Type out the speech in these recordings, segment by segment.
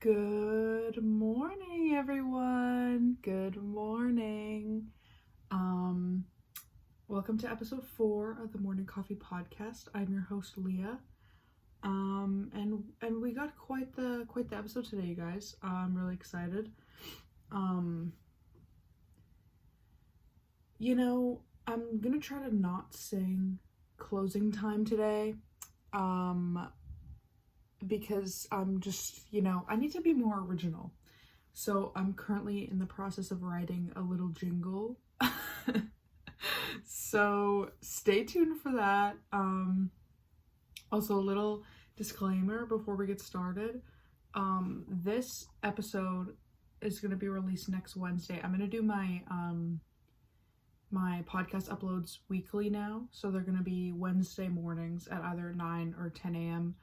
Good morning, everyone. Good morning. Welcome to episode 4 of the Morning Coffee Podcast. I'm your host, Leah. And we got quite the episode today, you guys. I'm really excited. I'm gonna try to not sing closing time today. Because I'm just, I need to be more original. So I'm currently in the process of writing a little jingle. So stay tuned for that. Also a little disclaimer before we get started. This episode is going to be released next Wednesday. I'm going to do my podcast uploads weekly now. So they're going to be Wednesday mornings at either 9 or 10 a.m.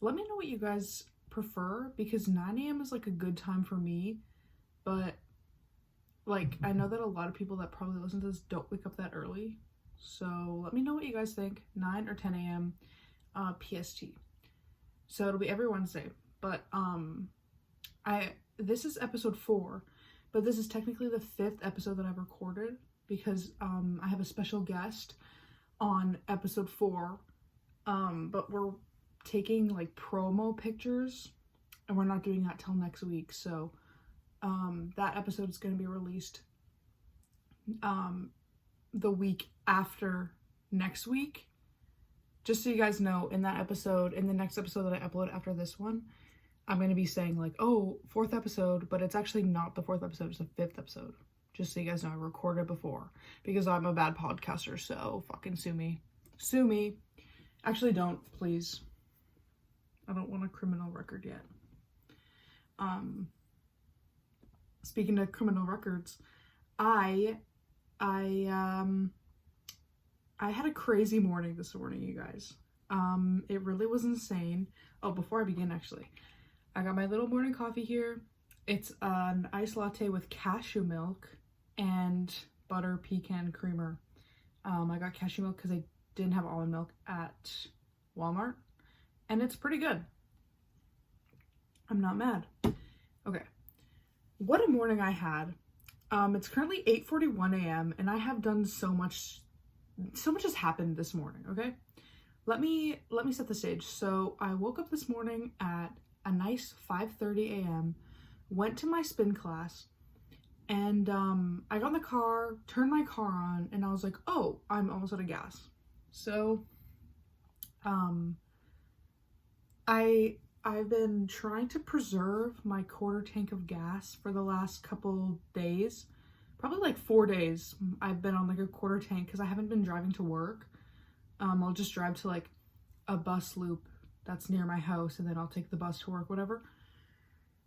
Let me know what you guys prefer, because 9 a.m. is like a good time for me, but like I know that a lot of people that probably listen to this don't wake up that early. So let me know what you guys think, 9 or 10 a.m. PST. So it'll be every Wednesday, but this is episode 4, but this is technically the 5th episode that I've recorded, because I have a special guest on episode 4, but we're taking like promo pictures and we're not doing that till next week. So that episode is going to be released the week after next week. Just so you guys know, in that episode, in the next episode that I upload after this one, I'm going to be saying like, oh, 4th episode, but it's actually not the 4th episode, it's the 5th episode. Just so you guys know, I recorded before, because I'm a bad podcaster, so fucking sue me. Sue me. Actually, don't, please. I don't want a criminal record yet. Speaking of criminal records, I had a crazy morning this morning, you guys. It really was insane. Oh, before I begin, actually, I got my little morning coffee here. It's an iced latte with cashew milk and butter pecan creamer. I got cashew milk because I didn't have almond milk at Walmart. And it's pretty good. I'm not mad. Okay. What a morning I had. It's currently 8:41 a.m. and I have done so much has happened this morning, okay? Let me set the stage. So I woke up this morning at a nice 5:30 a.m., went to my spin class, and I got in the car, turned my car on, and I was like, oh, I'm almost out of gas. So I've been trying to preserve my quarter tank of gas for the last couple days. Probably like 4 days I've been on like a quarter tank, because I haven't been driving to work. I'll just drive to like a bus loop that's near my house, and then I'll take the bus to work, whatever.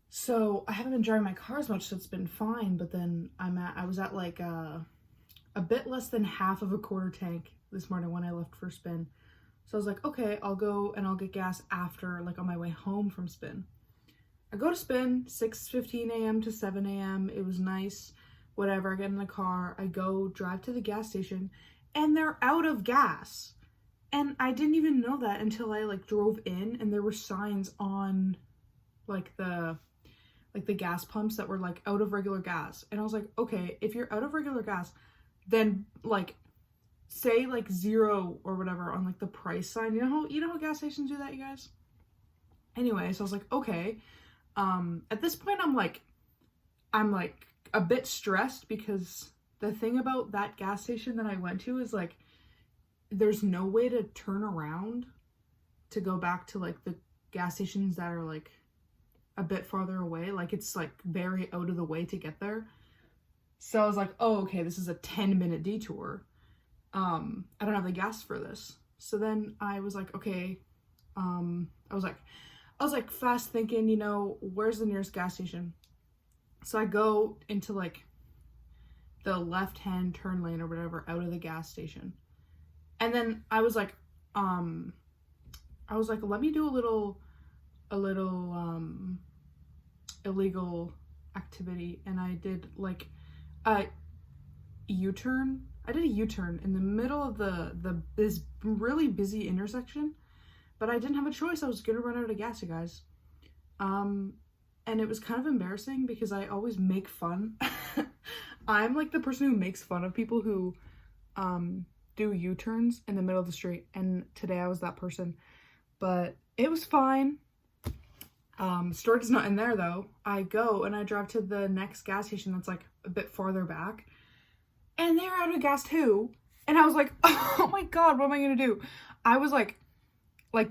So I haven't been driving my car as much, so it's been fine. But then I was at like a bit less than half of a quarter tank this morning when I left for spin. So I was like, okay, I'll go and I'll get gas after, like on my way home from spin. I go to spin 6:15 a.m. to 7 a.m. It was nice, whatever. I get in the car, I go drive to the gas station, and they're out of gas. And I didn't even know that until I like drove in, and there were signs on like the gas pumps that were like out of regular gas. And I was like, okay, if you're out of regular gas, then like say like 0 or whatever on like the price sign. You know how gas stations do that, you guys? Anyway, so I was like, okay. At this point I'm like a bit stressed, because the thing about that gas station that I went to is like there's no way to turn around to go back to like the gas stations that are like a bit farther away. Like it's like very out of the way to get there. So I was like, oh, okay, this is a 10-minute detour. I don't have the gas for this. So then I was like, okay, I was like fast thinking, where's the nearest gas station? So I go into like the left-hand turn lane or whatever out of the gas station. And then I was like, let me do a little illegal activity. And I did like a U-turn. I did a U-turn in the middle of this really busy intersection, but I didn't have a choice. I was gonna run out of gas, you guys. and it was kind of embarrassing because I always make fun. I'm like the person who makes fun of people who do U-turns in the middle of the street, and today I was that person. But it was fine. Storage is not in there though. I go and I drive to the next gas station that's like a bit farther back, and they're out of gas too. And I was like, oh my god, what am I gonna do? I was like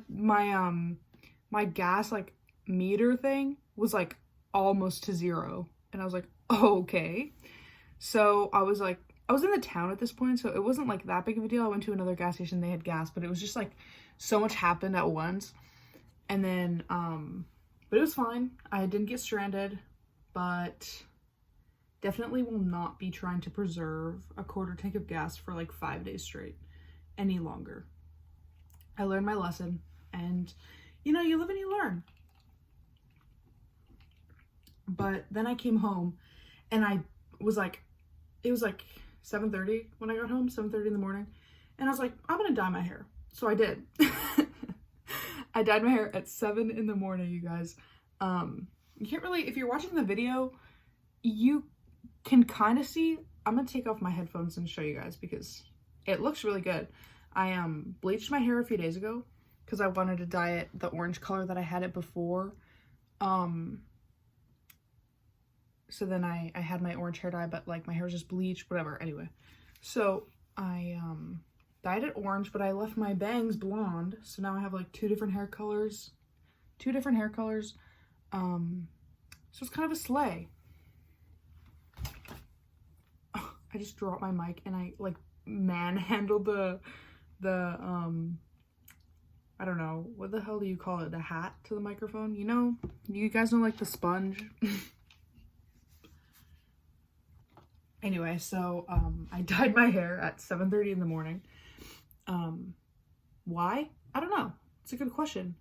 my gas like meter thing was like almost to zero, and I was like, oh, okay. So I was in the town at this point, so it wasn't like that big of a deal. I went to another gas station, they had gas, but it was just like so much happened at once. And then but it was fine. I didn't get stranded, but definitely will not be trying to preserve a quarter tank of gas for like 5 days straight any longer. I learned my lesson, and you know, you live and you learn. But then I came home, and I was like, it was like 7:30 when I got home, 7:30 in the morning, and I was like, I'm gonna dye my hair. So I did. I dyed my hair at 7 in the morning, you guys. You can't really, if you're watching the video, you can kind of see. I'm gonna take off my headphones and show you guys because it looks really good. I bleached my hair a few days ago because I wanted to dye it the orange color that I had it before. So then I had my orange hair dye, but like my hair was just bleached, whatever. Anyway, so I dyed it orange, but I left my bangs blonde. So now I have like two different hair colors. So it's kind of a sleigh. Oh, I just dropped my mic and I like manhandled the I don't know, what the hell do you call it? The hat to the microphone? You know, you guys know like the sponge. Anyway, so I dyed my hair at 7:30 in the morning. Why? I don't know. It's a good question.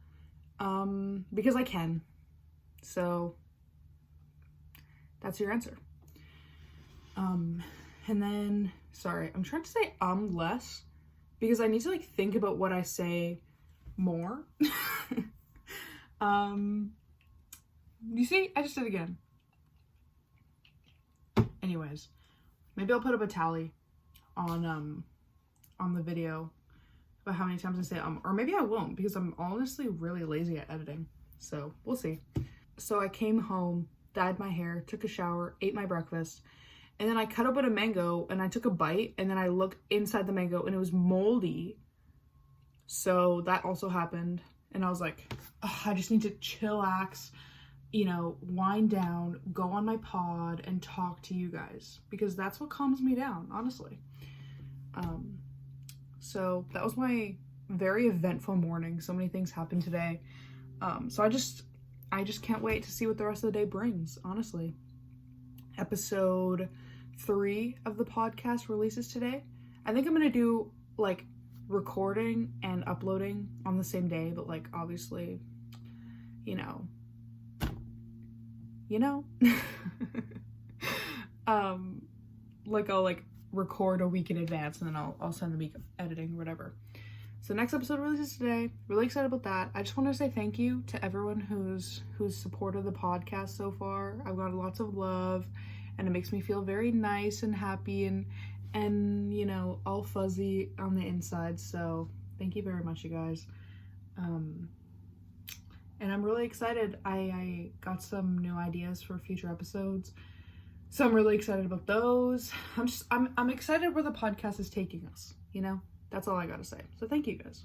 Because I can. So that's your answer. And then, sorry, I'm trying to say less because I need to like think about what I say more. You see, I just did it again. Anyways, maybe I'll put up a tally on the video about how many times I say or maybe I won't because I'm honestly really lazy at editing. So we'll see. So I came home, dyed my hair, took a shower, ate my breakfast, and then I cut open a mango and I took a bite, and then I looked inside the mango and it was moldy. So that also happened, and I was like, I just need to chillax, you know, wind down, go on my pod and talk to you guys because that's what calms me down, honestly. So that was my very eventful morning. So many things happened today. So I just can't wait to see what the rest of the day brings, honestly. Episode 3 of the podcast releases today. I think I'm gonna do like recording and uploading on the same day, but like obviously, you know, like I'll like record a week in advance and then I'll send the week of editing or whatever. So next episode releases today. Really excited about that. I just want to say thank you to everyone who's supported the podcast so far. I've got lots of love, and it makes me feel very nice and happy and you know, all fuzzy on the inside. So thank you very much, you guys. And I'm really excited. I got some new ideas for future episodes, so I'm really excited about those. I'm excited where the podcast is taking us, you know? That's all I gotta say. So thank you guys.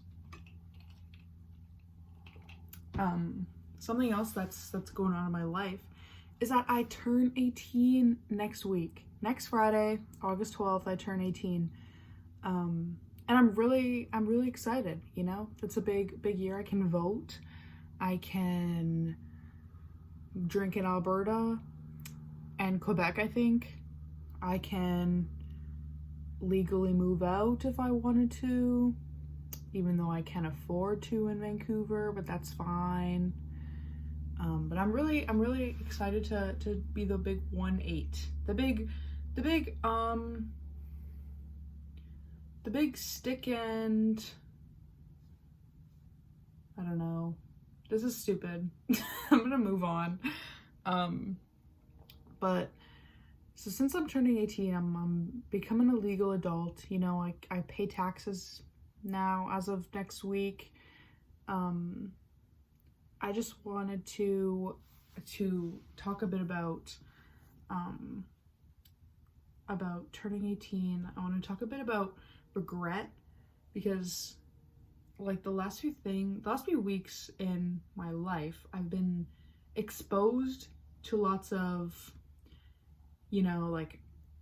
Something else that's going on in my life is that I turn 18 next week. Next Friday, August 12th, I turn 18. And I'm really excited, you know? It's a big year. I can vote. I can drink in Alberta and Quebec, I think. I can legally move out if I wanted to, even though I can't afford to in Vancouver, but that's fine. But I'm really excited to be the big 1-8, the big stick and I don't know. This is stupid. I'm gonna move on. But so since I'm turning 18, I'm becoming a legal adult. You know, I pay taxes now as of next week. I just wanted to talk a bit about turning 18. I want to talk a bit about regret, because like the last few weeks in my life, I've been exposed to lots of, you know, like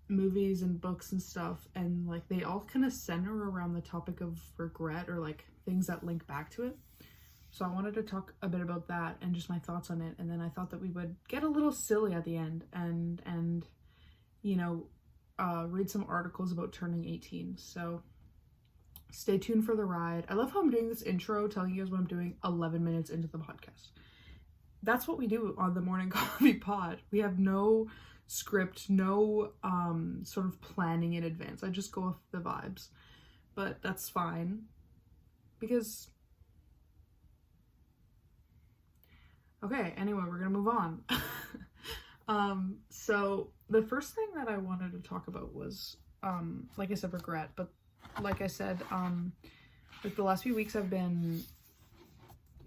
movies and books and stuff, and like they all kind of center around the topic of regret, or like things that link back to it. So I wanted to talk a bit about that and just my thoughts on it, and then I thought that we would get a little silly at the end and you know, read some articles about turning 18. So stay tuned for the ride. I love how I'm doing this intro, telling you guys what I'm doing 11 minutes into the podcast. That's what we do on the Morning Coffee Pod. We have no script, no sort of planning in advance. I just go off the vibes. But that's fine, because okay, anyway, we're gonna move on. So the first thing that I wanted to talk about was like I said, regret. But like I said, like the last few weeks I've been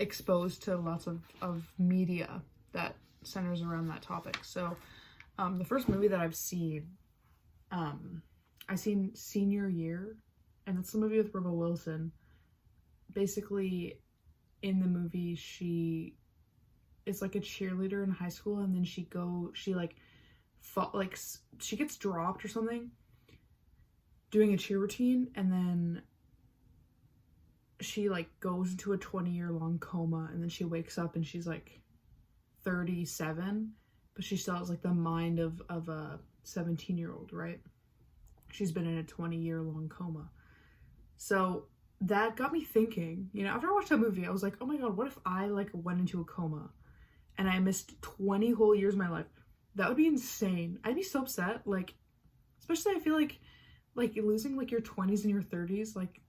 exposed to lots of media that centers around that topic. So the first movie that I've seen, I seen Senior Year, and it's the movie with Rebel Wilson. Basically, in the movie, she is like a cheerleader in high school, and then she gets dropped or something doing a cheer routine, and then she like goes into a 20-year-long coma, and then she wakes up and she's like 37, but she still has like the mind of a 17-year-old, right? She's been in a 20-year-long coma. So that got me thinking, you know, after I watched that movie, I was like, oh my god, what if I like went into a coma and I missed 20 whole years of my life? That would be insane. I'd be so upset. Like, especially I feel like losing like your 20s and your 30s, like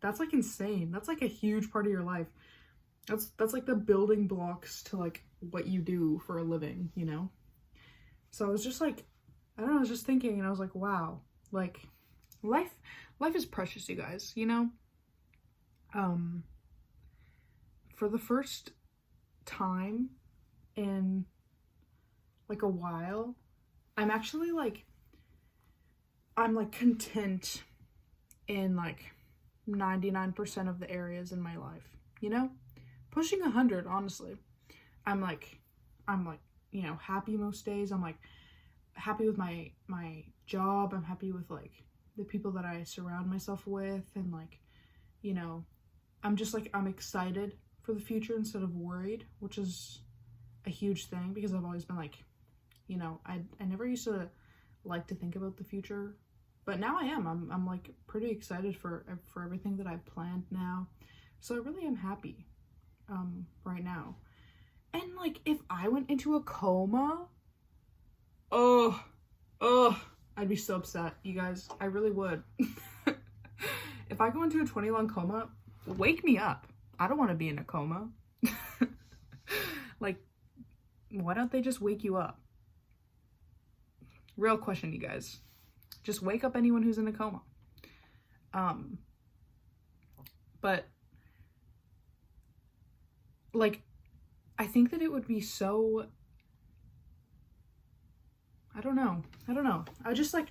that's like insane. That's like a huge part of your life. That's like the building blocks to like what you do for a living, you know? So I was just like, I don't know, I was just thinking, and I was like, wow, like life is precious, you guys, you know? For the first time in like a while, I'm actually like, I'm like content in like 99% of the areas in my life, you know? Pushing 100, honestly. I'm like, you know, happy most days. I'm like happy with my job. I'm happy with like the people that I surround myself with, and like, you know, I'm just like, I'm excited for the future instead of worried, which is a huge thing, because I've always been like, you know, I never used to like to think about the future, but now I am. I'm like pretty excited for everything that I've planned now. So I really am happy right now. And like if I went into a coma, I'd be so upset, you guys. I really would. If I go into a 20-long coma, wake me up. I don't want to be in a coma. Like, why don't they just wake you up? Real question, you guys. Just wake up anyone who's in a coma. But like, I think that it would be so, I don't know. I just like,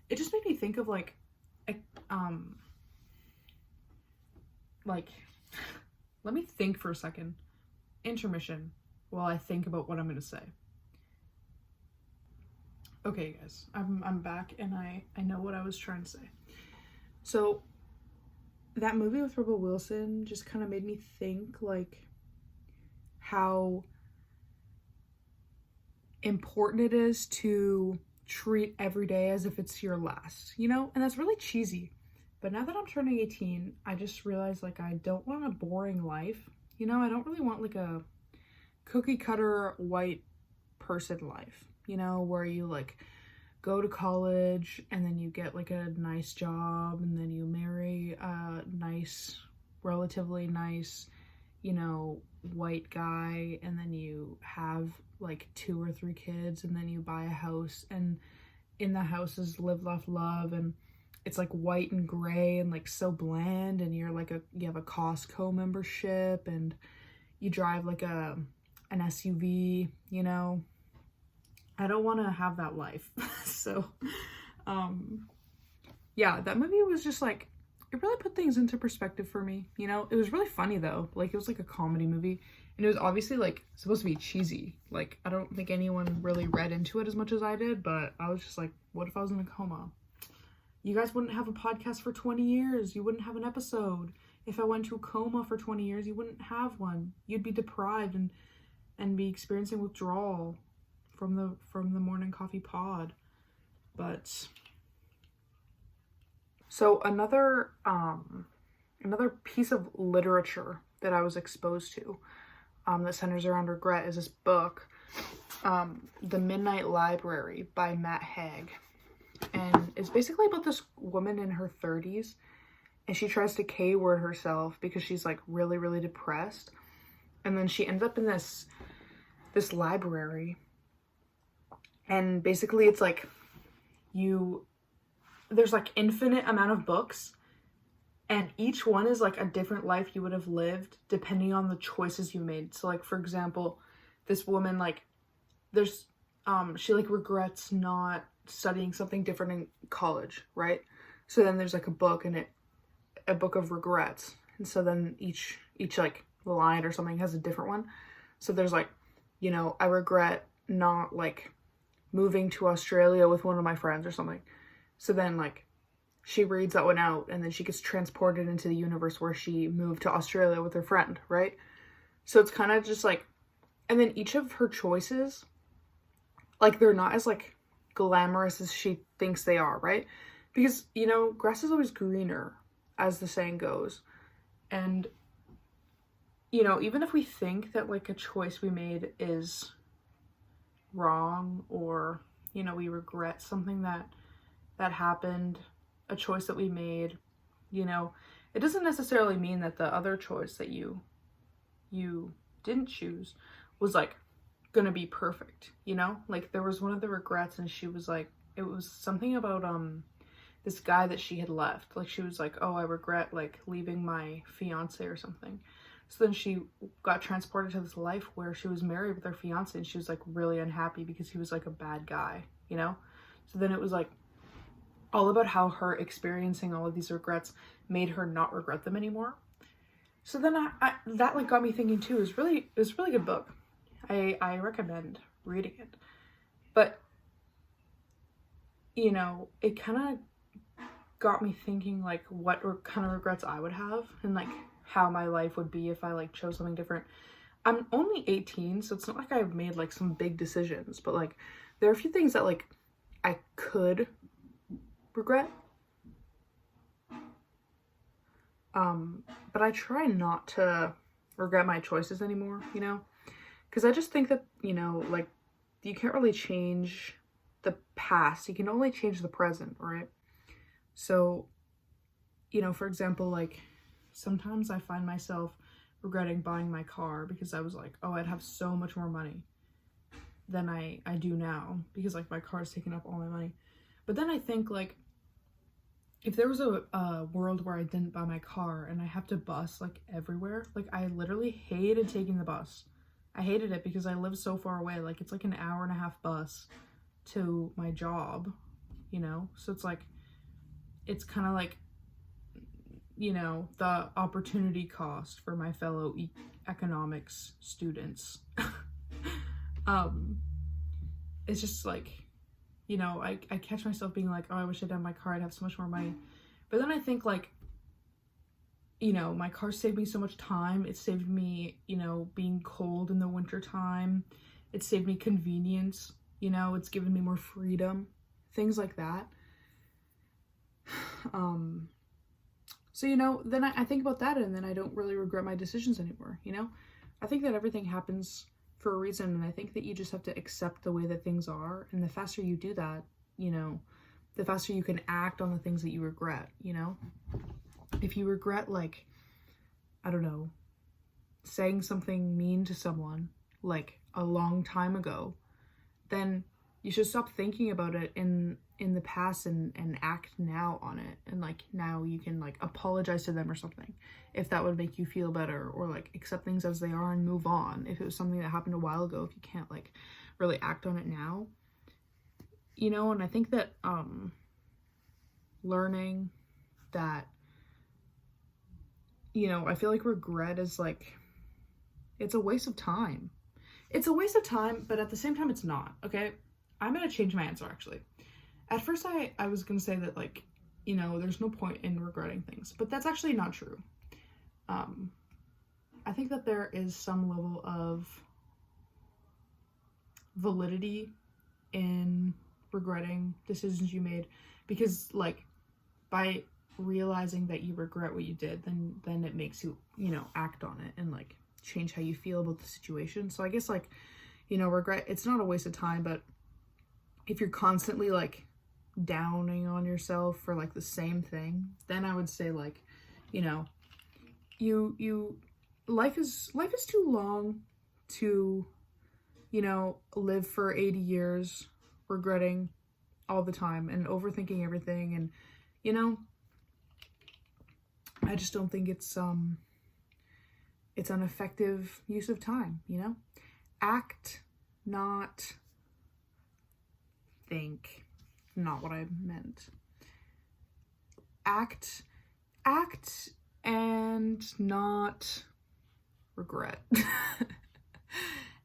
it just made me think of like let me think for a second. Intermission while I think about what I'm gonna say. Okay, guys, I'm back, and I know what I was trying to say. So that movie with Rebel Wilson just kind of made me think like how important it is to treat every day as if it's your last, you know? And that's really cheesy. But now that I'm turning 18, I just realized like I don't want a boring life. You know, I don't really want like a cookie cutter white person life, you know, where you like go to college and then you get like a nice job and then you marry a nice, relatively nice, you know, white guy, and then you have like 2 or 3 kids, and then you buy a house, and in the house is live, laugh, love, and it's like white and gray and like so bland, and you have a Costco membership, and you drive like an SUV, you know. I don't want to have that life. So yeah, that movie was just like, it really put things into perspective for me, you know. It was really funny though, like it was like a comedy movie, and it was obviously like supposed to be cheesy. Like I don't think anyone really read into it as much as I did, but I was just like, what if I was in a coma? You guys wouldn't have a podcast for 20 years. You wouldn't have an episode. If I went to a coma for 20 years, you wouldn't have one. You'd be deprived and be experiencing withdrawal from the morning coffee pod. But so another piece of literature that I was exposed to that centers around regret is this book, The Midnight Library by Matt Haig. And it's basically about this woman in her 30s, and she tries to K-word herself because she's like really, really depressed. And then she ends up in this library, and basically it's like there's like infinite amount of books, and each one is like a different life you would have lived depending on the choices you made. So like, for example, this woman, like she like regrets not studying something different in college, right? So then there's like a book a book of regrets, and so then each like line or something has a different one. So there's like, you know, I regret not like moving to Australia with one of my friends or something. So then like she reads that one out, and then she gets transported into the universe where she moved to Australia with her friend, right? So it's kind of just like, and then each of her choices, like they're not as like glamorous as she thinks they are, right? Because, you know, grass is always greener, as the saying goes. And, you know, even if we think that like a choice we made is wrong, or, you know, we regret something that happened, a choice that we made, you know, it doesn't necessarily mean that the other choice that you didn't choose was like gonna be perfect, you know? Like there was one of the regrets, and she was like, it was something about this guy that she had left. Like she was like, oh, I regret like leaving my fiance or something. So then she got transported to this life where she was married with her fiance, and she was like really unhappy because he was like a bad guy, you know? So then it was like all about how her experiencing all of these regrets made her not regret them anymore. So then I that like got me thinking too. It was really a good book. I recommend reading it. But, you know, it kind of got me thinking like what kind of regrets I would have, and like how my life would be if I like chose something different. I'm only 18, so it's not like I've made like some big decisions, but like there are a few things that like I could regret. But I try not to regret my choices anymore, you know? Because I just think that, you know, like, you can't really change the past. You can only change the present, right? So, you know, for example, like, sometimes I find myself regretting buying my car because I was like, oh, I'd have so much more money than I do now, because, like, my car's taking up all my money. But then I think, like, if there was a world where I didn't buy my car and I have to bus, like, everywhere, like, I literally hated taking the bus. I hated it because I live so far away. Like, it's like an hour-and-a-half bus to my job, you know? So it's like, it's kind of like, you know, the opportunity cost for my fellow economics students. It's just like, you know, I catch myself being like, oh, I wish I'd have my car, I'd have so much more money. But then I think, like, you know, my car saved me so much time. It saved me, you know, being cold in the winter time. It saved me convenience, you know, it's given me more freedom, things like that. So, you know, then I think about that, and then I don't really regret my decisions anymore, you know? I think that everything happens for a reason, and I think that you just have to accept the way that things are, and the faster you do that, you know, the faster you can act on the things that you regret, you know? If you regret, like, I don't know, saying something mean to someone like a long time ago, then you should stop thinking about it in the past and act now on it. And like now you can like apologize to them or something if that would make you feel better, or like accept things as they are and move on if it was something that happened a while ago, if you can't like really act on it now, you know. And I think that learning that, you know, I feel like regret is like, it's a waste of time. It's a waste of time, but at the same time it's not. Okay, I'm gonna change my answer actually. At first I was gonna say that, like, you know, there's no point in regretting things, but that's actually not true. I think that there is some level of validity in regretting decisions you made, because like by realizing that you regret what you did, then it makes you, you know, act on it and like change how you feel about the situation. So I guess like, you know, regret, it's not a waste of time, but if you're constantly like downing on yourself for like the same thing, then I would say like, you know, life is too long to, you know, live for 80 years regretting all the time and overthinking everything. And, you know, I just don't think it's an effective use of time, you know? Act, not think. Not what I meant. Act and not regret.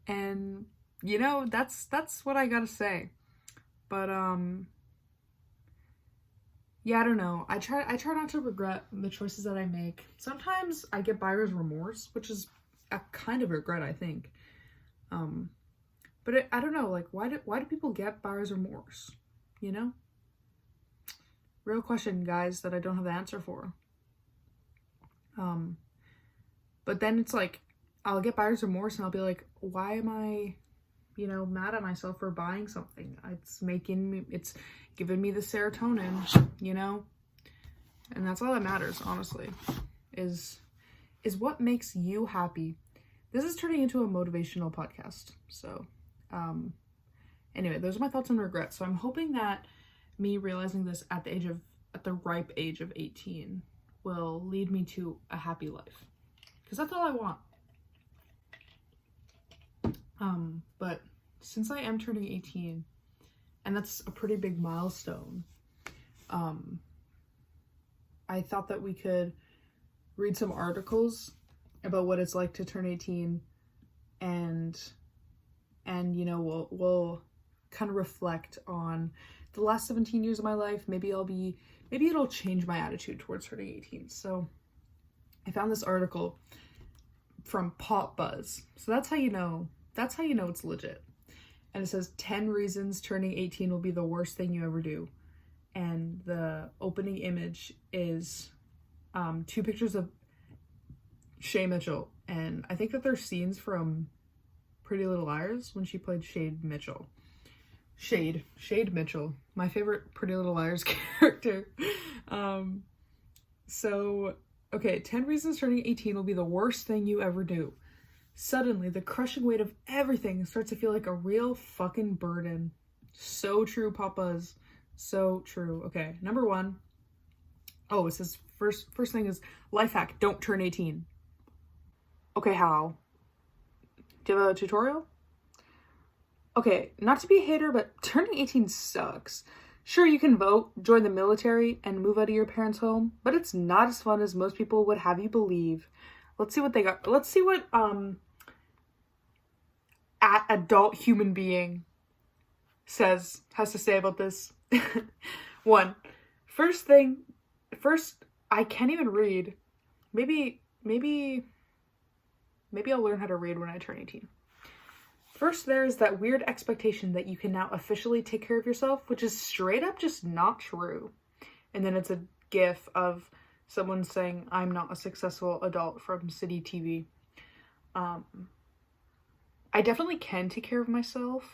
And, you know, that's what I gotta say. But, yeah, I don't know. I try not to regret the choices that I make. Sometimes I get buyer's remorse, which is a kind of regret, I think. But I don't know, like, why do people get buyer's remorse? You know? Real question, guys, that I don't have the answer for. But then it's like, I'll get buyer's remorse and I'll be like, why am I, you know, mad at myself for buying something? It's giving me the serotonin, you know? And that's all that matters, honestly, is what makes you happy. This is turning into a motivational podcast. So, anyway, those are my thoughts on regret. So I'm hoping that me realizing this at the ripe age of 18 will lead me to a happy life. Because that's all I want. But since I am turning 18, and that's a pretty big milestone, I thought that we could read some articles about what it's like to turn 18, and you know, we'll kind of reflect on the last 17 years of my life. Maybe it'll change my attitude towards turning 18. So I found this article from Pop Buzz. So that's how you know it's legit. And it says 10 reasons turning 18 will be the worst thing you ever do. And the opening image is 2 pictures of Shay Mitchell. And I think that they're scenes from Pretty Little Liars when she played Shade Mitchell. Shade Mitchell, my favorite Pretty Little Liars character. So, okay, 10 reasons turning 18 will be the worst thing you ever do. Suddenly, the crushing weight of everything starts to feel like a real fucking burden. So true, Papas. So true. Okay, number 1. Oh, it says first thing is life hack, don't turn 18. Okay, how? Do you have a tutorial? Okay, not to be a hater, but turning 18 sucks. Sure, you can vote, join the military, and move out of your parents' home, but it's not as fun as most people would have you believe. Let's see what they got. Let's see what adult human being has to say about this. 1. First, I can't even read. Maybe I'll learn how to read when I turn 18. First, there's that weird expectation that you can now officially take care of yourself, which is straight up just not true. And then it's a gif of someone saying, I'm not a successful adult from City TV. I definitely can take care of myself.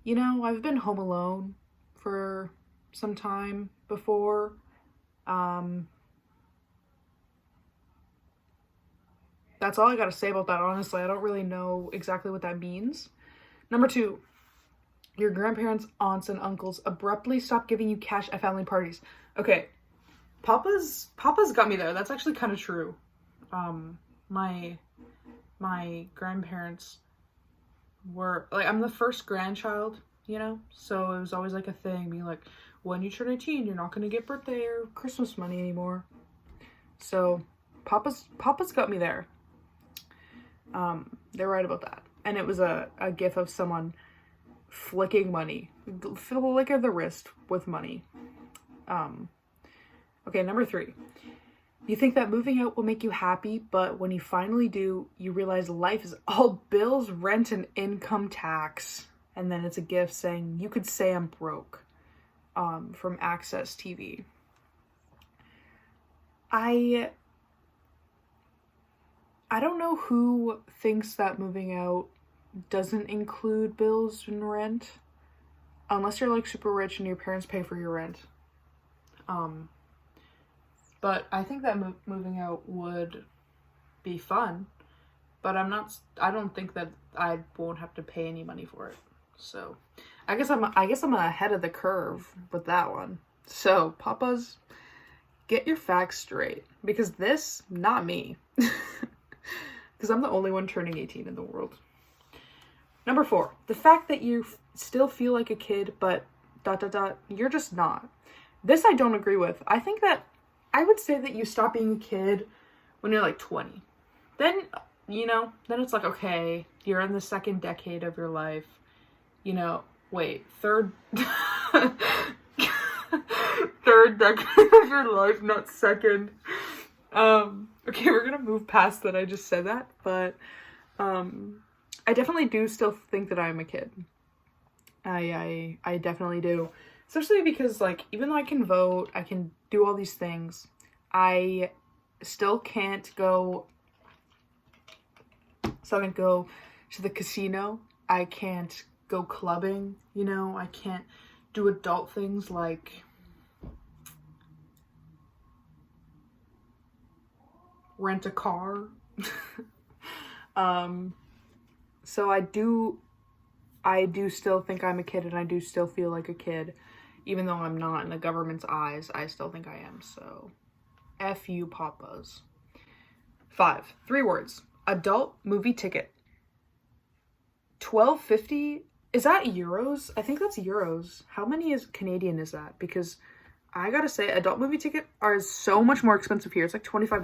You know, I've been home alone for some time before. That's all I gotta say about that, honestly. I don't really know exactly what that means. Number 2, your grandparents, aunts, and uncles abruptly stop giving you cash at family parties. Okay, Papa's got me there. That's actually kind of true. My grandparents were, like, I'm the first grandchild, you know? So it was always, like, a thing, being like, when you turn 18, you're not gonna get birthday or Christmas money anymore. So Papa's got me there. They're right about that. And it was a gif of someone flicking money. Flick of the wrist with money. Okay, number 3. You think that moving out will make you happy, but when you finally do, you realize life is all bills, rent, and income tax. And then it's a gif saying, you could say I'm broke, from Access TV. I don't know who thinks that moving out doesn't include bills and rent, unless you're like super rich and your parents pay for your rent. But I think that moving out would be fun, but I don't think that I won't have to pay any money for it. So I guess I'm ahead of the curve with that one. So Papa's, get your facts straight, because this, not me. Because I'm the only one turning 18 in the world. Number 4, the fact that you still feel like a kid, but ... you're just not. This I don't agree with. I think that I would say that you stop being a kid when you're like 20. Then, you know, then it's like, okay, you're in the second decade of your life. You know, wait, third decade of your life, not second. Okay, we're gonna move past that. I just said that, but I definitely do still think that I'm a kid. I definitely do. Especially because, like, even though I can vote, I can do all these things, I still can't go to the casino. I can't go clubbing, you know? I can't do adult things like rent a car. So I do still think I'm a kid, and I do still feel like a kid. Even though I'm not in the government's eyes, I still think I am. So, F you, Papas. 5, 3 words. Adult movie ticket. $12.50? Is that euros? I think that's euros. How many Canadian is that? Because I gotta say, adult movie ticket are so much more expensive here. It's like $25.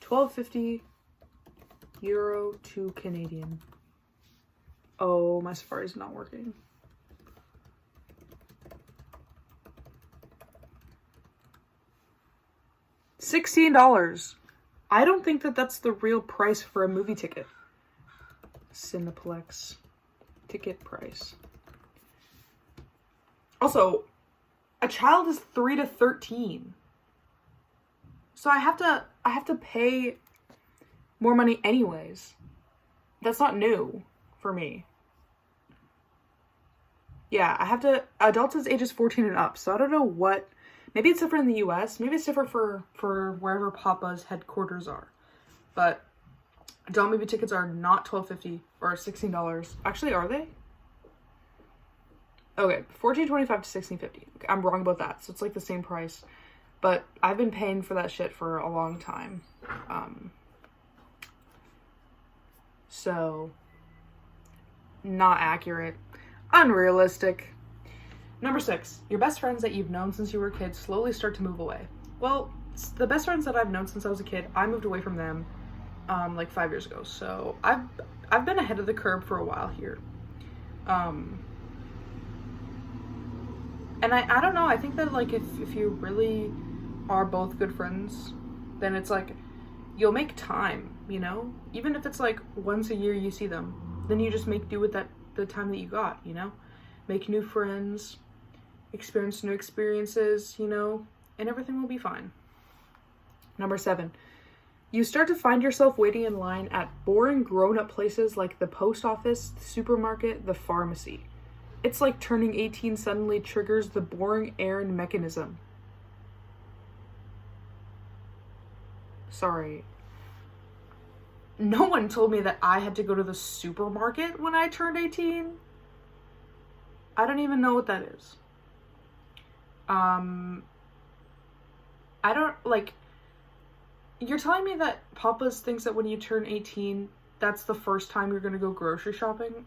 $12.50 euro to Canadian. Oh, my Safari's not working. $16. I don't think that that's the real price for a movie ticket. Cineplex ticket price. Also, a child is 3 to 13. So I have to pay more money anyways. That's not new for me. Yeah, adults is ages 14 and up. So I don't know what, maybe it's different in the US. Maybe it's different for wherever Papa's headquarters are. But adult movie tickets are not $12.50 or $16. Actually, are they? Okay, $14.25 to $16.50. I'm wrong about that. So it's like the same price. But I've been paying for that shit for a long time. So not accurate. Unrealistic. Number 6, your best friends that you've known since you were a kid slowly start to move away. Well, the best friends that I've known since I was a kid, I moved away from them like 5 years ago. So I've been ahead of the curve for a while here. And I don't know, I think that, like, if you really are both good friends, then it's like, you'll make time, you know? Even if it's like once a year you see them, then you just make do with the time that you got, you know? Make new friends, experience new experiences, you know? And everything will be fine. Number 7, you start to find yourself waiting in line at boring grown-up places like the post office, the supermarket, the pharmacy. It's like turning 18 suddenly triggers the boring errand mechanism. Sorry. no one told me that I had to go to the supermarket when I turned 18. I don't even know what that is. I don't, like, you're telling me that Papa's thinks that when you turn 18, that's the first time you're gonna go grocery shopping?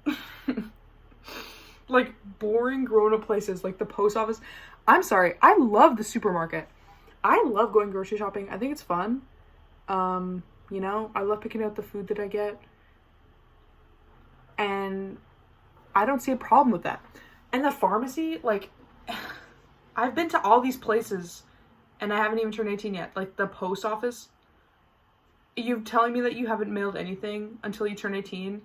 Like, boring grown-up places, like the post office. I'm sorry, I love the supermarket. I love going grocery shopping. I think it's fun. You know, I love picking out the food that I get. And I don't see a problem with that. And the pharmacy, like, I've been to all these places and I haven't even turned 18 yet. Like, the post office, you're telling me that you haven't mailed anything until you turn 18?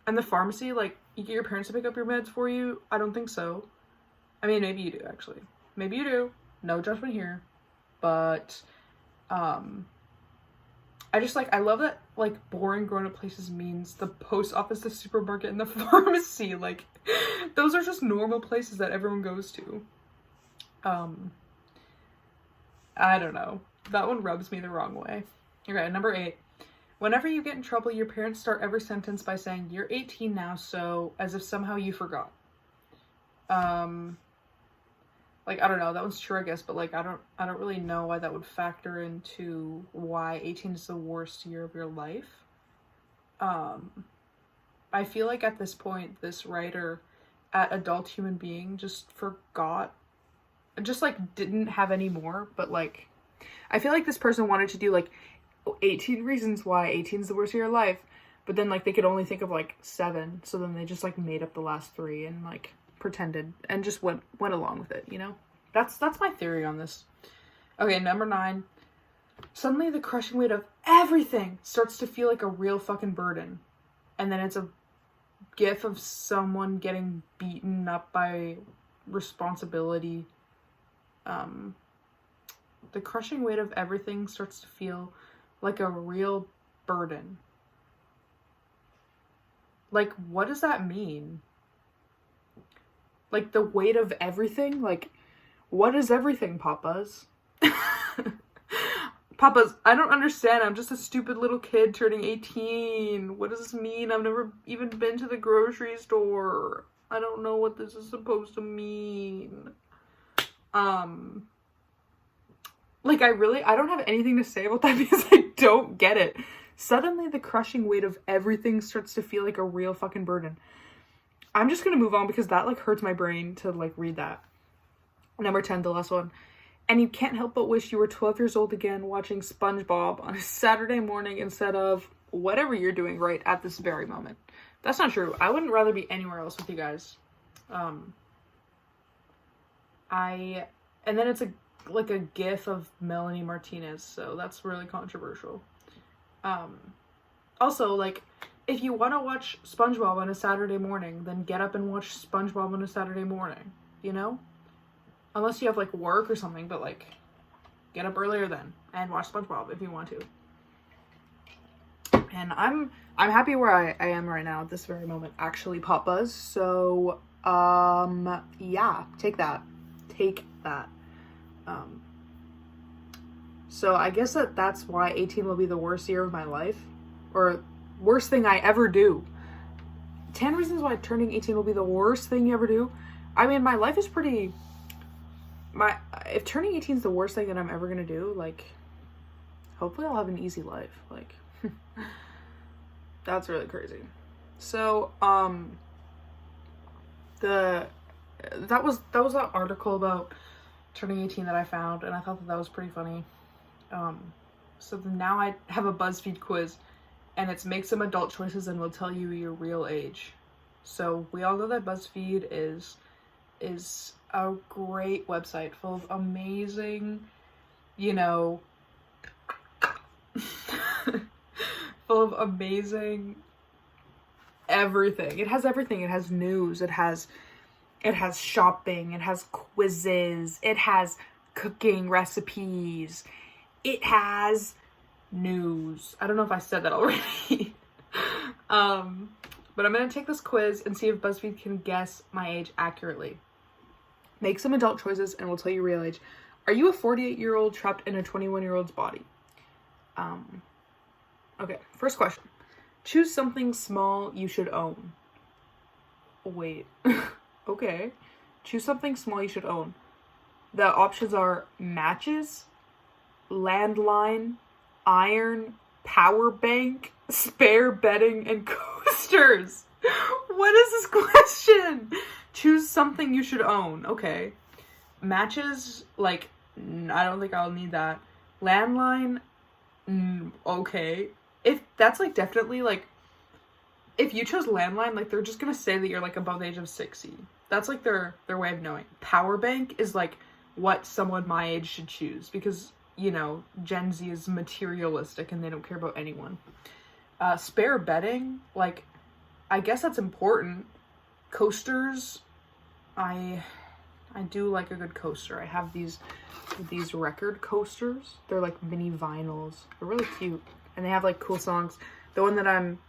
And the pharmacy, like, you get your parents to pick up your meds for you? I don't think so. I mean, maybe you do, actually. Maybe you do. No judgment here. But, I just, like, I love that, like, boring grown-up places means the post office, the supermarket, and the pharmacy. Like, those are just normal places that everyone goes to. I don't know. That one rubs me the wrong way. Okay, number 8. Whenever you get in trouble, your parents start every sentence by saying, "You're 18 now, so," as if somehow you forgot. Like, I don't know, that one's true, I guess, but, like, I don't really know why that would factor into why 18 is the worst year of your life. I feel like at this point, this writer at Adult Human Being just forgot, just, like, didn't have any more, but, like, I feel like this person wanted to do, like, 18 reasons why 18 is the worst year of your life, but then, like, they could only think of, like, 7, so then they just, like, made up the last 3 and, like, pretended and just went along with it, you know? That's my theory on this. Okay, number 9. Suddenly the crushing weight of everything starts to feel like a real fucking burden. And then it's a gif of someone getting beaten up by responsibility. The crushing weight of everything starts to feel like a real burden. Like, what does that mean? Like, the weight of everything? Like, what is everything, Papas? Papas, I don't understand. I'm just a stupid little kid turning 18. What does this mean? I've never even been to the grocery store. I don't know what this is supposed to mean. Like, I don't have anything to say about that because I don't get it. Suddenly, the crushing weight of everything starts to feel like a real fucking burden. I'm just gonna move on because that, like, hurts my brain to, like, read that. Number 10, the last one. And you can't help but wish you were 12 years old again watching SpongeBob on a Saturday morning instead of whatever you're doing right at this very moment. That's not true. I wouldn't rather be anywhere else with you guys. And then it's like a gif of Melanie Martinez, so that's really controversial. Also, like, if you want to watch SpongeBob on a Saturday morning, then get up and watch SpongeBob on a Saturday morning, you know? Unless you have, like, work or something, but, like, get up earlier then and watch SpongeBob if you want to. And I'm happy where I am right now at this very moment, actually, Papas. So, yeah, take that. So I guess that's why 18 will be the worst year of my life, or worst thing I ever do. 10 reasons why turning 18 will be the worst thing you ever do. I mean, my life is pretty... if turning 18 is the worst thing that I'm ever gonna do, like, hopefully I'll have an easy life. Like, that's really crazy. So, that was that article about turning 18 that I found, and I thought that was pretty funny. So now I have a BuzzFeed quiz, and it's make some adult choices and we'll tell you your real age. So we all know that BuzzFeed is a great website full of amazing, you know, full of amazing everything. It has everything. It has news. It has shopping. It has quizzes. It has cooking recipes. It has news. I don't know if I said that already. But I'm going to take this quiz and see if BuzzFeed can guess my age accurately. Make some adult choices and we'll tell you real age. Are you a 48-year-old trapped in a 21-year-old's body? Okay, first question. Choose something small you should own. Wait. Okay. Choose something small you should own. The options are matches, landline, iron, power bank, spare bedding, and coasters. What is this question? Choose something you should own. Okay. Matches, like, I don't think I'll need that. Landline, okay. If that's, like, definitely, like, if you chose landline, like, they're just gonna say that you're, like, above the age of 60. That's, like, their way of knowing. Power bank is, like, what someone my age should choose, because, you know, Gen Z is materialistic and they don't care about anyone. Spare bedding, like, I guess that's important. Coasters, I do like a good coaster. I have these record coasters. They're like mini vinyls. They're really cute, and they have like cool songs. The one that I'm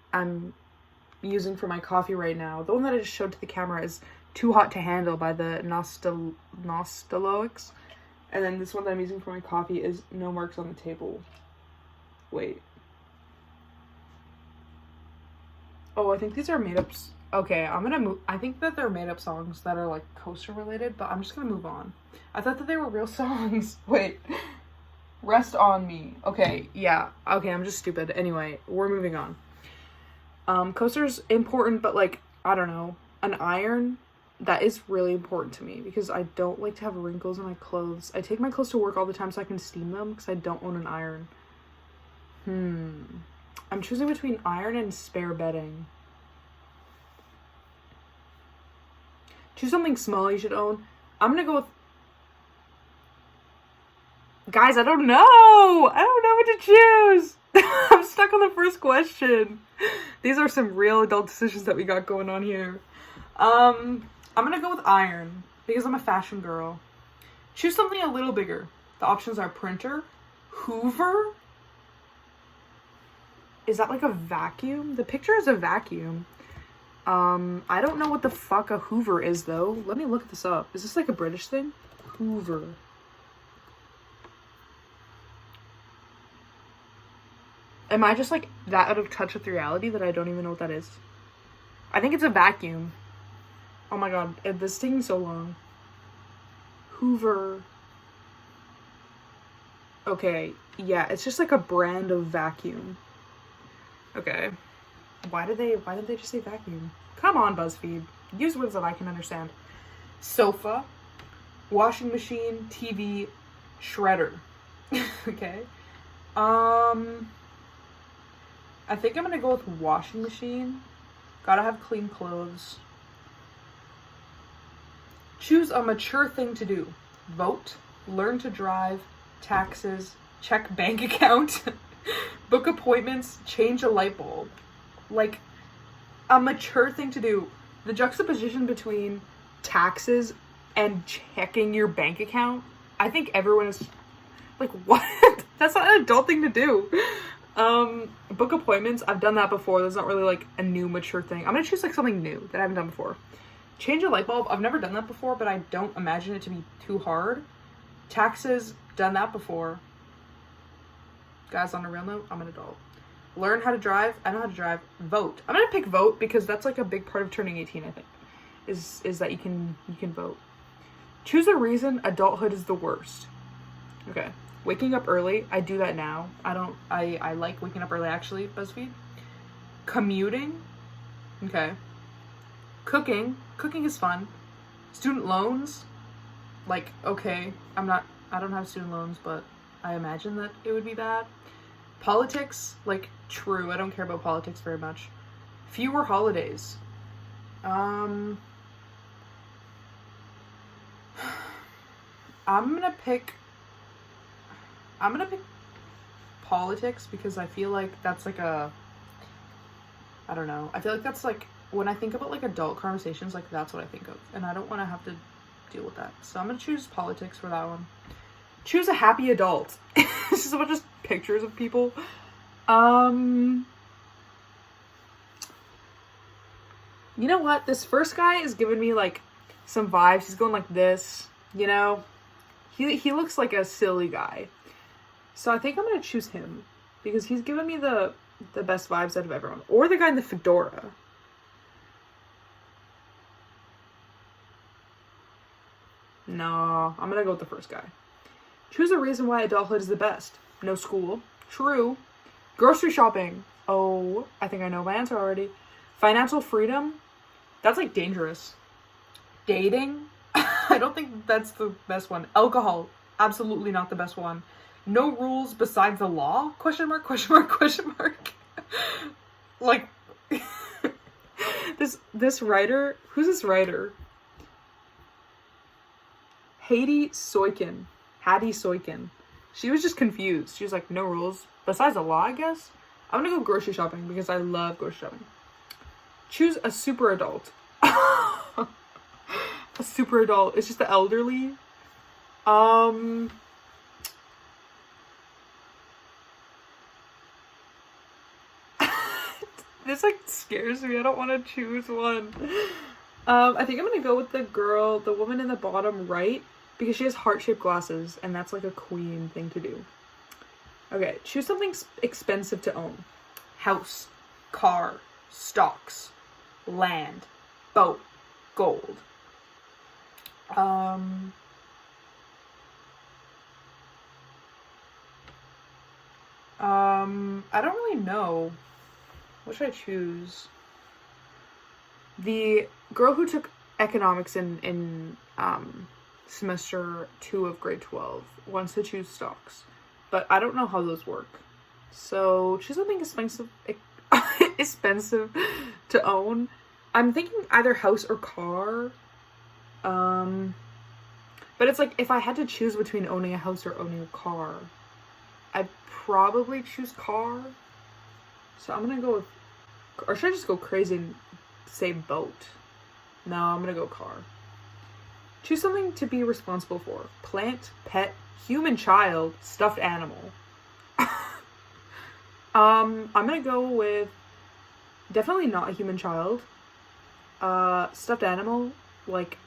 using for my coffee right now, the one that I just showed to the camera, is Too Hot to Handle by the Nostaloics. And then this one that I'm using for my coffee is No Marks on the Table. Wait. Oh, I think these are made up. Okay, I'm gonna move. I think that they're made up songs that are like coaster related, but I'm just gonna move on. I thought that they were real songs. Wait. Rest on Me. Okay, yeah. Okay, I'm just stupid. Anyway, we're moving on. Coaster's important, but like, I don't know. An iron, that is really important to me because I don't like to have wrinkles in my clothes. I take my clothes to work all the time so I can steam them because I don't own an iron. I'm choosing between iron and spare bedding. Choose something small you should own. I'm gonna go with... Guys, I don't know! I don't know what to choose! I'm stuck on the first question. These are some real adult decisions that we got going on here. I'm gonna go with iron because I'm a fashion girl. Choose something a little bigger. The options are printer, Hoover. Is that like a vacuum? The picture is a vacuum. I don't know what the fuck a Hoover is though. Let me look this up. Is this like a British thing? Hoover. Am I just like that out of touch with reality that I don't even know what that is? I think it's a vacuum. Oh my god, this is taking so long. Hoover. Okay, yeah, it's just like a brand of vacuum. Okay. Why did they just say vacuum? Come on, BuzzFeed. Use words that I can understand. Sofa, washing machine, TV, shredder. Okay. I think I'm gonna go with washing machine. Gotta have clean clothes. Choose a mature thing to do. Vote, learn to drive, taxes, check bank account, book appointments, change a light bulb. Like, a mature thing to do. The juxtaposition between taxes and checking your bank account, I think everyone is like, what? That's not an adult thing to do. Book appointments, I've done that before. That's not really like a new mature thing. I'm gonna choose like something new that I haven't done before. Change a light bulb, I've never done that before, but I don't imagine it to be too hard. Taxes, done that before. Guys, on a real note, I'm an adult. Learn how to drive, I know how to drive. Vote, I'm gonna pick vote because that's like a big part of turning 18, I think. Is that you can vote. Choose a reason adulthood is the worst. Okay. Waking up early, I do that now. I like waking up early actually, BuzzFeed. Commuting, okay. Cooking is fun. Student loans, like, okay, I don't have student loans, but I imagine that it would be bad. Politics, like, true, I don't care about politics very much. Fewer holidays. I'm gonna pick politics because I feel like that's like I don't know. I feel like that's like, when I think about like adult conversations, like that's what I think of. And I don't want to have to deal with that. So I'm going to choose politics for that one. Choose a happy adult. This is a bunch of pictures of people. You know what? This first guy is giving me like some vibes. He's going like this, you know? He looks like a silly guy. So I think I'm going to choose him because he's giving me the the best vibes out of everyone. Or the guy in the fedora. No, I'm gonna go with the first guy. Choose a reason why adulthood is the best. No school. True. Grocery shopping. Oh, I think I know my answer already. Financial freedom. That's like dangerous. Dating. I don't think that's the best one. Alcohol. Absolutely not the best one. No rules besides the law? Question mark, question mark, question mark. Like, this writer, who's this writer? Hattie Soikin. She was just confused. She was like, no rules besides the law, I guess. I'm gonna go grocery shopping because I love grocery shopping. Choose a super adult. A super adult. It's just the elderly. This like scares me. I don't want to choose one. I think I'm gonna go with the woman in the bottom right, because she has heart-shaped glasses, and that's like a queen thing to do. Okay, choose something expensive to own. House, car, stocks, land, boat, gold. I don't really know. What should I choose? The girl who took economics in semester 2 of grade 12 wants to choose stocks, but I don't know how those work. So choose something expensive to own. I'm thinking either house or car. But it's like, if I had to choose between owning a house or owning a car, I'd probably choose car. So I'm gonna go with, or should I just go crazy and say boat? No, I'm gonna go car. Choose something to be responsible for. Plant, pet, human child, stuffed animal. I'm gonna go with definitely not a human child. Stuffed animal, like,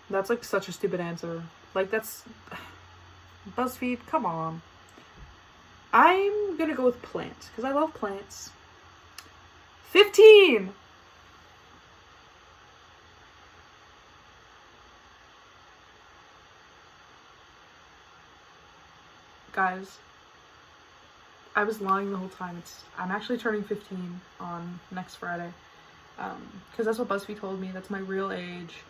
that's like such a stupid answer. Like, that's BuzzFeed, come on. I'm gonna go with plants because I love plants. 15. Guys, I was lying the whole time. I'm actually turning 15 on next Friday. Because that's what BuzzFeed told me. That's my real age.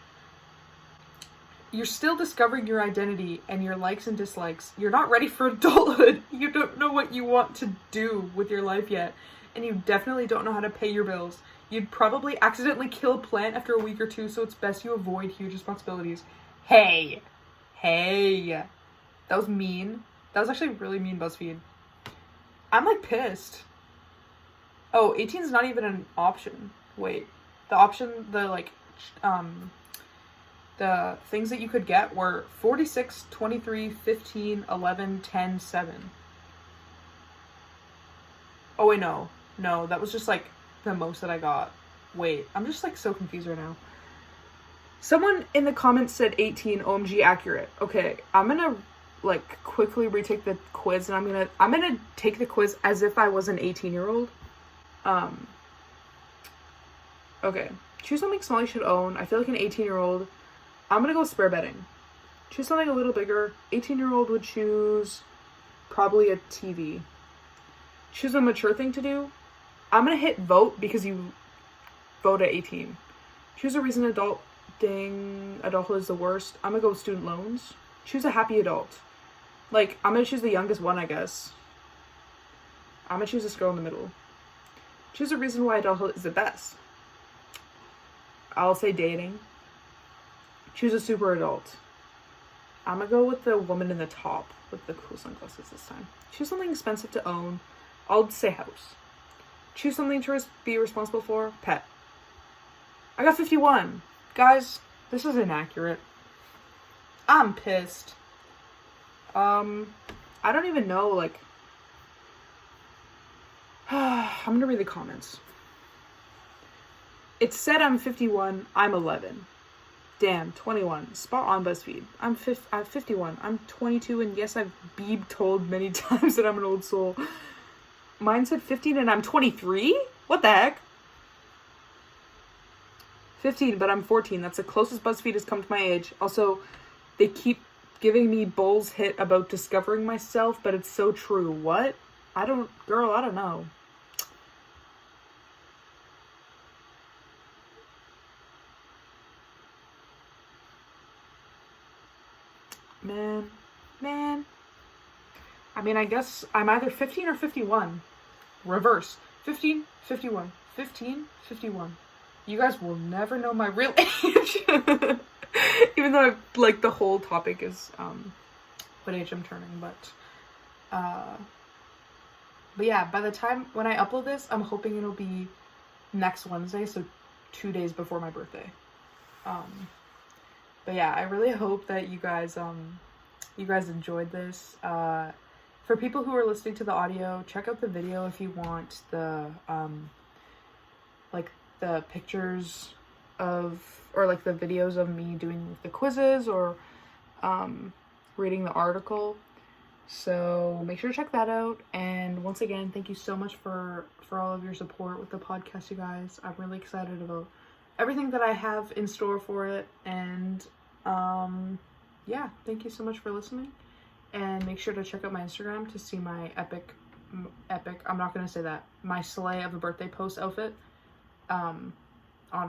You're still discovering your identity and your likes and dislikes. You're not ready for adulthood. You don't know what you want to do with your life yet. And you definitely don't know how to pay your bills. You'd probably accidentally kill a plant after a week or two, so it's best you avoid huge responsibilities. Hey. That was mean. That was actually really mean, BuzzFeed. I'm like pissed. Oh, 18 is not even an option. Wait. The things that you could get were 46, 23, 15, 11, 10, 7. Oh, wait, no. No, that was just, like, the most that I got. Wait, I'm just, like, so confused right now. Someone in the comments said 18, OMG accurate. Okay, I'm gonna, like, quickly retake the quiz, and I'm gonna take the quiz as if I was an 18-year-old. Okay. Choose something small you should own. I feel like an 18-year-old. I'm gonna go spare betting. Choose something a little bigger. 18-year-old would choose probably a TV. Choose a mature thing to do. I'm gonna hit vote because you vote at 18. Choose a reason adulthood is the worst. I'm gonna go with student loans. Choose a happy adult. Like, I'm gonna choose the youngest one, I guess. I'm gonna choose this girl in the middle. Choose a reason why adulthood is the best. I'll say dating. Choose a super adult. I'm gonna go with the woman in the top with the cool sunglasses this time. Choose something expensive to own. I'll say house. Choose something to be responsible for. Pet. I got 51. Guys, this is inaccurate. I'm pissed. I don't even know, like... I'm gonna read the comments. It said I'm 51, I'm 11. Damn, 21. Spot on, BuzzFeed. I'm 51. I'm 22, and yes, I've been told many times that I'm an old soul. Mine said 15 and I'm 23? What the heck? 15, but I'm 14. That's the closest BuzzFeed has come to my age. Also, they keep giving me Bull's hit about discovering myself, but it's so true. What? Girl, I don't know. Man. I mean, I guess I'm either 15 or 51. Reverse. 15, 51. 15, 51. You guys will never know my real age. Even though like the whole topic is what age I'm turning, but yeah, by the time when I upload this, I'm hoping it'll be next Wednesday, so 2 days before my birthday. But yeah, I really hope that you guys enjoyed this. For people who are listening to the audio, check out the video if you want the like the pictures of, or like the videos of me doing the quizzes or reading the article. So make sure to check that out. And once again, thank you so much for all of your support with the podcast, you guys. I'm really excited about everything that I have in store for it. And yeah, thank you so much for listening. And make sure to check out my Instagram to see my epic, I'm not going to say that, my slay of a birthday post outfit on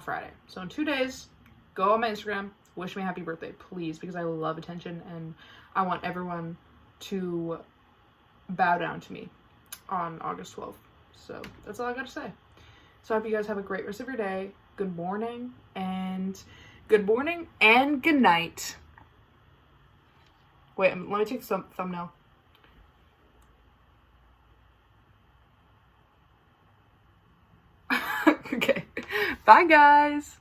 Friday. So in 2 days, go on my Instagram, wish me a happy birthday, please, because I love attention and I want everyone to bow down to me on August 12th. So that's all I got to say. So I hope you guys have a great rest of your day. Good morning and good night. Wait, let me take some thumbnail. Okay. Bye, guys.